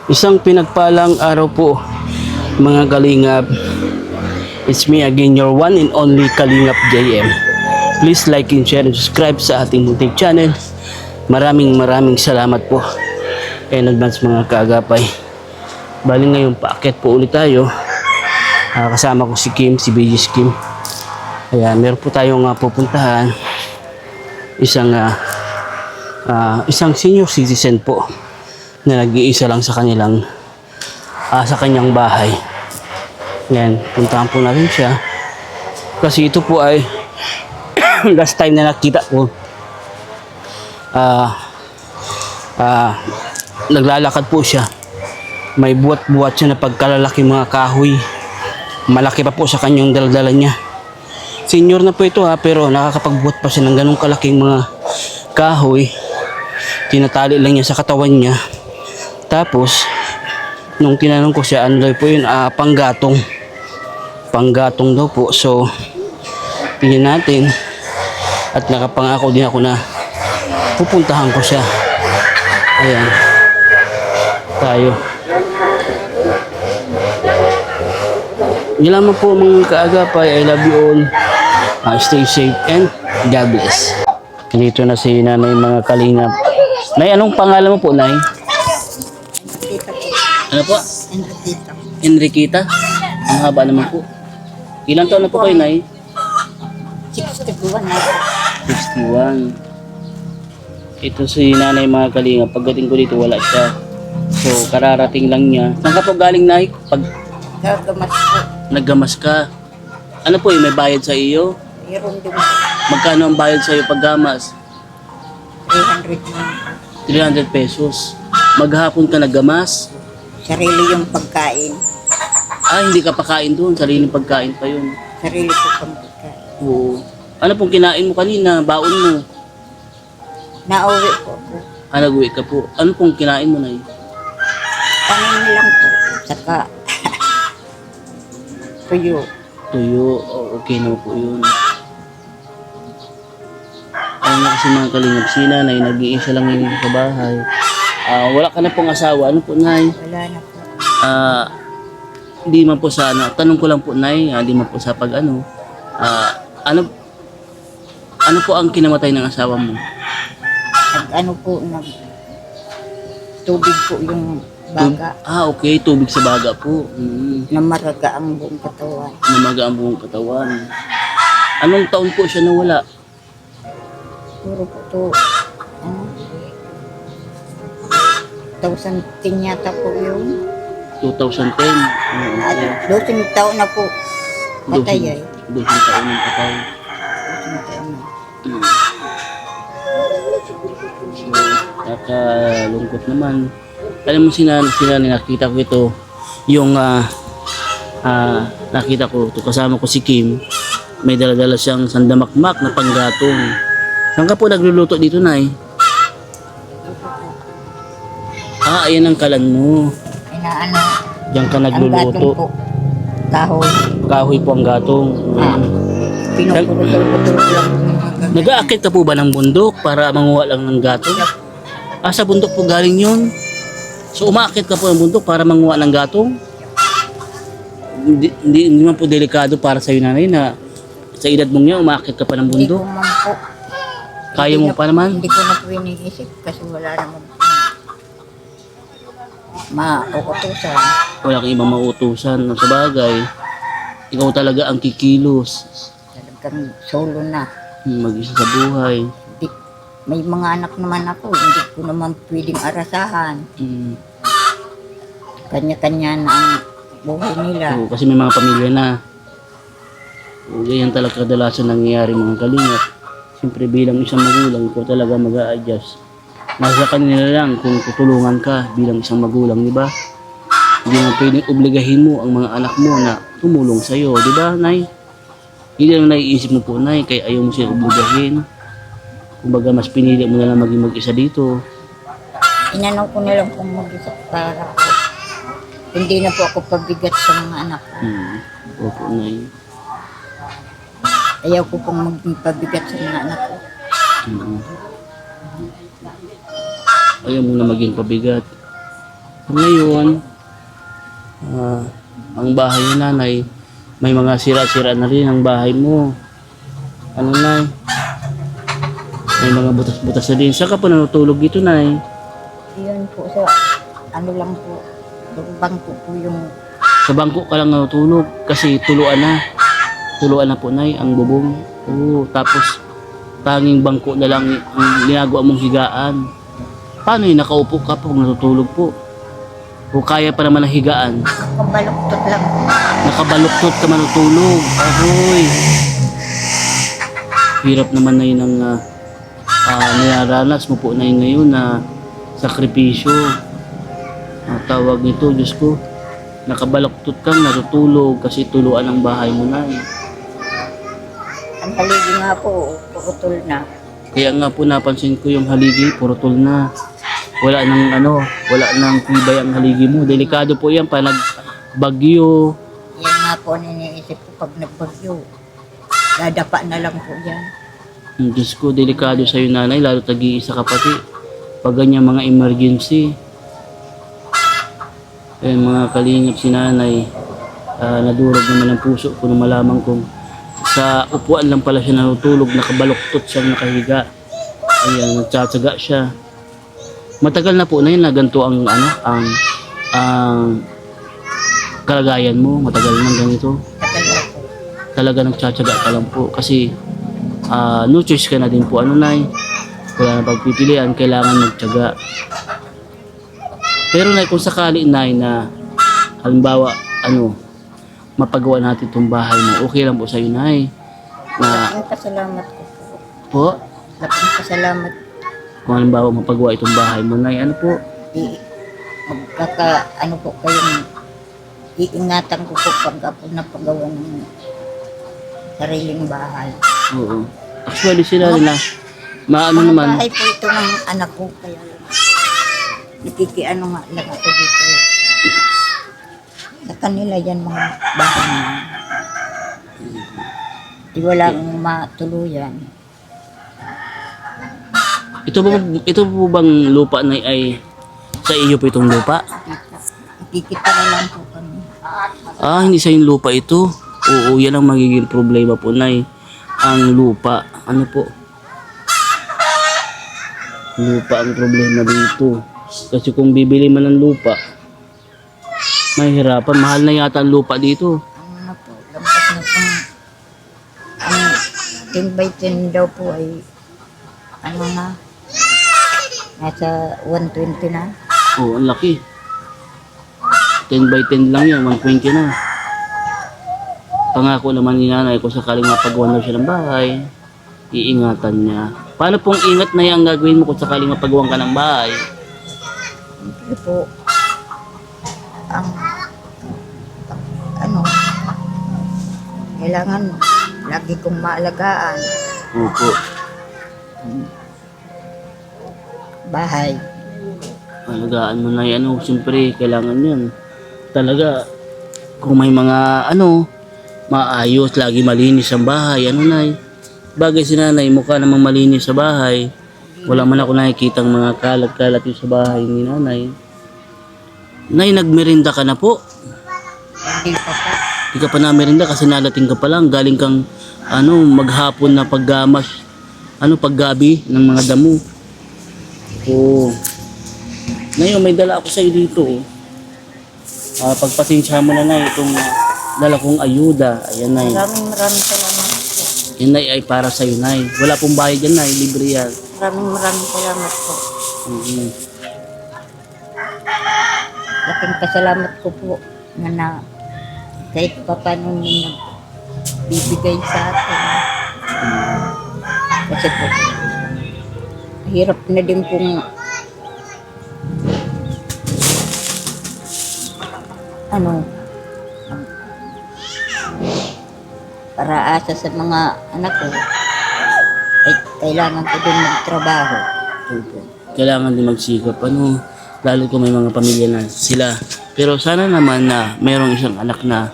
Isang pinagpalang araw po mga Kalingap. It's me again, your one and only Kalingap JM. Please like and share and subscribe sa ating munting channel. Maraming salamat po. And advance mga kaagapay. Bali ngayon paakyat po ulit tayo. Kasama ko si Kim, si BG's Kim. Ayan, meron po tayong pupuntahan. Isang senior citizen po na nag-iisa lang sa kanyang bahay. Ngayon, puntahan po natin siya. Kasi ito po ay last time na nakita ko. Naglalakad po siya. May buwat-buwat siya na pagkalalaki mga kahoy. Malaki pa po sa kanyang daladala niya. Senior na po ito pero nakakapagbuhat pa siya ng ganong kalaking mga kahoy. Tinatali lang niya sa katawan niya. Tapos, nung tinanong ko siya, ano daw po yun? Panggatong. Panggatong daw po. So, tingnan natin. At nakapangako din ako na pupuntahan ko siya. Ayan. Tayo. Yun lamang po mga kaagapay. I love you all. Stay safe and God bless. Dito na si Nanay mga Kalingap. Nay, anong pangalan mo po, Nay? Ano po? Enriqueta. Enriqueta? Ang haba naman po. Ilang taon na po kayo, Nay? 61 na. 61. Ito si Nanay mga Kalingap. Pagdating ko dito, wala siya. So, kararating lang niya. Saan ka po galing, Nay? Gagamas po. Naggamas ka. Ano po may bayad sa iyo? Meron din Magkano ang bayad sa iyo paggamas? 300 na. 300 pesos. Maghapon ka naggamas? Sarili yung pagkain. Hindi ka pakain doon. Sariling pagkain pa yun. Sarili po pang pagkain. Oo. Ano pong kinain mo kanina? Baon mo? Nauwi po ako. Nag-uwi ka po. Ano pong kinain mo, Nay? Tanin lang po. Saka tuyo. Tuyo. Okay na po yun. Ayun na kasi mga Kalingap, si Nanay, nag-iisa lang yun sa bahay. Wala ka na pong asawa. Ano po, Nay? Wala na po. Hindi man po sa tanong ko lang po, Nay, hindi man po sa ano po ang kinamatay ng asawa mo? Tubig po yung baga. Okay, tubig sa baga po. Namaraga ang buong katawan. Namaga ang buong katawan. Anong taon po siya nawala? Puro po to. 2010 yata po yun. 2010. At 12 taon na po. Patay ay. 12 taon ng patay. 12 taon na. So, nakalungkot naman. Alam mo sila nakita ko ito. Yung nakita ko ito, kasama ko si Kim. May dala-dala siyang sandamakmak na panggatong. Saan ka po nagluluto dito, Nay? Ayan ang kalan mo. Diyan ka Ang gatong nagluluto. po. Kahoy. Kahoy po ang gatong. Pinuputol-putol lang. Nag-aakit ka po ba ng bundok para manguha lang ng gatong? Sa bundok po galing yun. So umaakit ka po ng bundok para manguha ng gatong? Hindi man po delikado para sa iyo, Nanay, na sa edad mong yan, umaakit ka pa ng Hindi ko bundok? man po. Kaya mo pa naman? Hindi ko na po iniisip kasi wala naman mauutusan. Wala kang ibang mautusan. Sa bagay, ikaw talaga ang kikilos. Talagang solo na. Mag-isa sa buhay. May mga anak naman ako, hindi ko naman pwedeng arasahan. Kanya-kanya na ang buhay nila. Oo, kasi may mga pamilya na. Ganyan talaga kadalasan nangyayari mga Kalingap. Siyempre bilang isang magulang, ikaw talaga mag-a-adjust. Nasa kanila lang kung tutulungan ka bilang isang magulang, di ba? Hindi na pwedeng obligahin mo ang mga anak mo na tumulong sa'yo, di ba, Nay? Hindi lang naiisip mo po, Nay, kaya ayaw mo siya obligahin. Kumbaga, mas pinili mo na lang maging mag-isa dito. Inanong ko na lang kung mag-isa para po. Hindi na po ako pabigat sa mga anak ko. Opo, Nay. Ayaw ko pong maging pabigat sa mga anak ko. Ayaw mo na maging pabigat. Ngayon, ang bahay ni nanay, may mga sira-sira na rin ang bahay mo. Ano nay? May mga butas-butas na din. Saan ka pa natutulog dito nay? Yun po sa ano lang po, yung bangko po yung Sa bangko ka lang natutulog kasi tuluan na. Tuluan na po nay ang bubong. Oo, tapos tanging bangko na lang ang ginagawa mong higaan. Paano yun? Nakaupo ka pag natutulog po? O kaya pa naman ang higaan? kabaluktot lang po. Nakabaluktot ka matutulog. Ahoy! Hirap naman na yun ang nilaranas mo po na yun ngayon na sakripisyo. Tawag nito, Diyos ko. Nakabaluktot kang natutulog kasi tuluan ang bahay mo na. Ang haligi nga po, putol na. Kaya nga po napansin ko yung haligi, puro tul na. Wala nang tibay ang haligi mo. Delikado po yan pa nagbagyo. Yan nga po ang iniisip ko pag nagbagyo. Dadapa na lang po yan. Diyos ko, delikado sa'yo nanay, lalo tag-iisa ka pati. Pag ganyan mga emergency. Eh mga kalingap si nanay, nadurog naman ang puso ko nung malaman kong sa upuan lang pala siya natutulog, nakabaluktot siyang nakahiga. Ayan, nagtsatsaga siya. Matagal na po na yun na ganito ang kalagayan mo, matagal na ganito. Tagal na po. Talaga nagtsatsaga ka lang po kasi no choice ka na din po nay. Wala na pagpipilian, kailangan magtyaga. Pero nay, kung sakali nay na halimbawa mapagawa natin itong bahay mo, okay lang po sa iyo nay. Na Laking pasalamat ko po. po, Laking pasalamat. kung halimbawa mapagawa itong bahay mo nay, ano po, Ano po kayong iingatan ko po pag ako napagawa ng sariling bahay. oo. Actually sila rin na maano Mga naman, bahay po ito ng anak ko, kaya nakikiano nga lang ako dito. Sa kanila yan mga bahay namin. Di walang matuluyan. ito po bang lupa na ay sa iyo po itong lupa? Ikikita na lang po kami. Hindi sa yung lupa ito. Oo, yan ang magiging problema po nay. Ang lupa, ano po? Lupa ang problema dito. Kasi kung bibili man ng lupa, mahirapan. Mahal na yata ang lupa dito. Ano na po, lampas na po. Ang 10 by 10 daw po ay ano na, nasa 120 na. Oo, ang laki. 10 by 10 lang yan, 120 na. Pangako naman ni nanay kung sakaling mapagawa daw siya ng bahay, iingatan niya. Paano pong ingat na yan ang gagawin mo kung sakaling mapagawa ka ng bahay? Hindi po, ang ano, kailangan lagi kong maalagaan Opo. bahay. Alagaan mo na yan. Siyempre, kailangan yan. Talaga, kung may mga maayos, lagi malinis ang bahay, nay. Bagay si nanay, mukha namang malinis sa bahay. Wala man ako nakikitang mga kalat-kalat yung sa bahay ni nanay. Nay, nagmerinda ka na po. Hindi pa po. Hindi ka pa namerinda kasi nalating ka pa lang. Galing kang maghapon na paggamas, paggabi ng mga damo. Oo. Ngayon, may dala ako sa iyo dito. Pagpasensya mo na itong dala kong ayuda. Ayan nay. Maraming salamat po. Yan nay ay para sa iyo nay. Wala pong bayad yan nay, libre yan. Maraming salamat po. Mhm. Laking pasalamat ko po na kahit pa paano nyo nagbibigay sa akin. Kasi po, hirap na din pong para asa sa mga anak ko ay kailangan ko din magtrabaho. Opo. Kailangan din magsikap lalo kung may mga pamilya na sila. Pero sana naman na mayroong isang anak na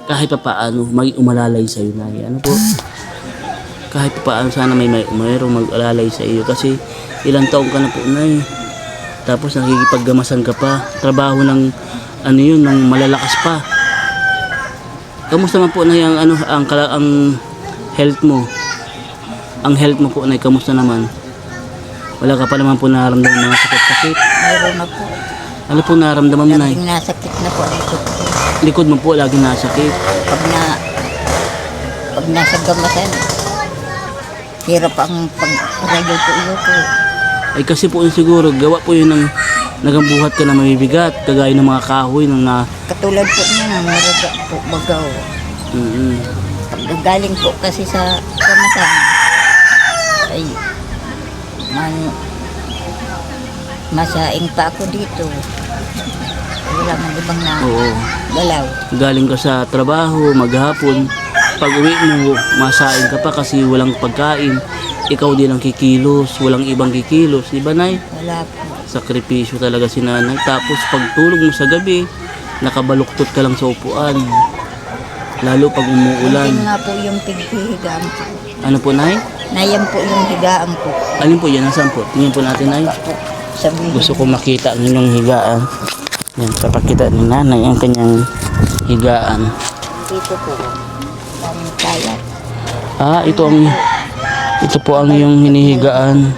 kahit pa paano may umalalay sa iyo nay. Ano po? Kahit pa paano sana mayroong mag-alalay sa iyo kasi ilang taong ka na po nay. Tapos nakikipaggamasan ka pa. Trabaho ng ano yun, ng malalakas pa. Kamusta man po na yung ano, ang health mo? Ang health mo po na kamusta naman? Wala ka pa naman po nararamdaman ng mga sakit-sakit? Mayroon na po. Ano po nararamdaman mo, Nay? Laging nasakit na po ang likod ko. Likod mo po lagi nasakit. Pag nasa gamasan, hirap ang pag-radio ko iyo ko. Ay kasi po yun siguro, gawa po yun ng nagambuhat ka na mabibigat, kagaya ng mga kahoy ng na... Katulad po niya, maraga po bagaw. Pag galing po kasi sa gamasan, ay masaing pa ako dito. Wala mang ibang na Oo. galaw. Galing ka sa trabaho, maghapon, pag uwi mo, masaing ka pa kasi walang pagkain. Ikaw din ang kikilos, walang ibang kikilos, di ba, Nay? Wala po. Sakripisyo talaga si nanay. Tapos pag tulog mo sa gabi, nakabaluktot ka lang sa upuan. Lalo pag umuulan. Hindi nga po yung pighihigaan ko. Ano po, Nay? Nayan po yung higaan ko. Alin po yan? Nasaan po? Tingnan po natin, Nay. Sabihin. Gusto ko makita ang inyong higaan. Yan, papakita ni nanay ang kanyang higaan. Dito po. Ang kayat. Ito po ang iyong hinihigaan.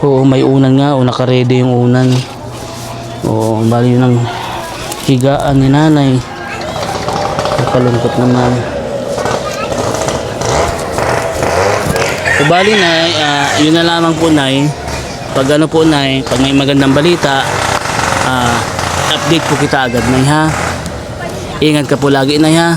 Oo, may unan nga. O, nakaredy yung unan. Oo, bali yun ang higaan ni nanay. Nakalungkot naman. So, bali, Nay, yun na lamang po, Nay. Pag ano po, Nay, pag may magandang balita, update po kita agad, Nay, ha? Ingat ka po lagi, Nay, ha?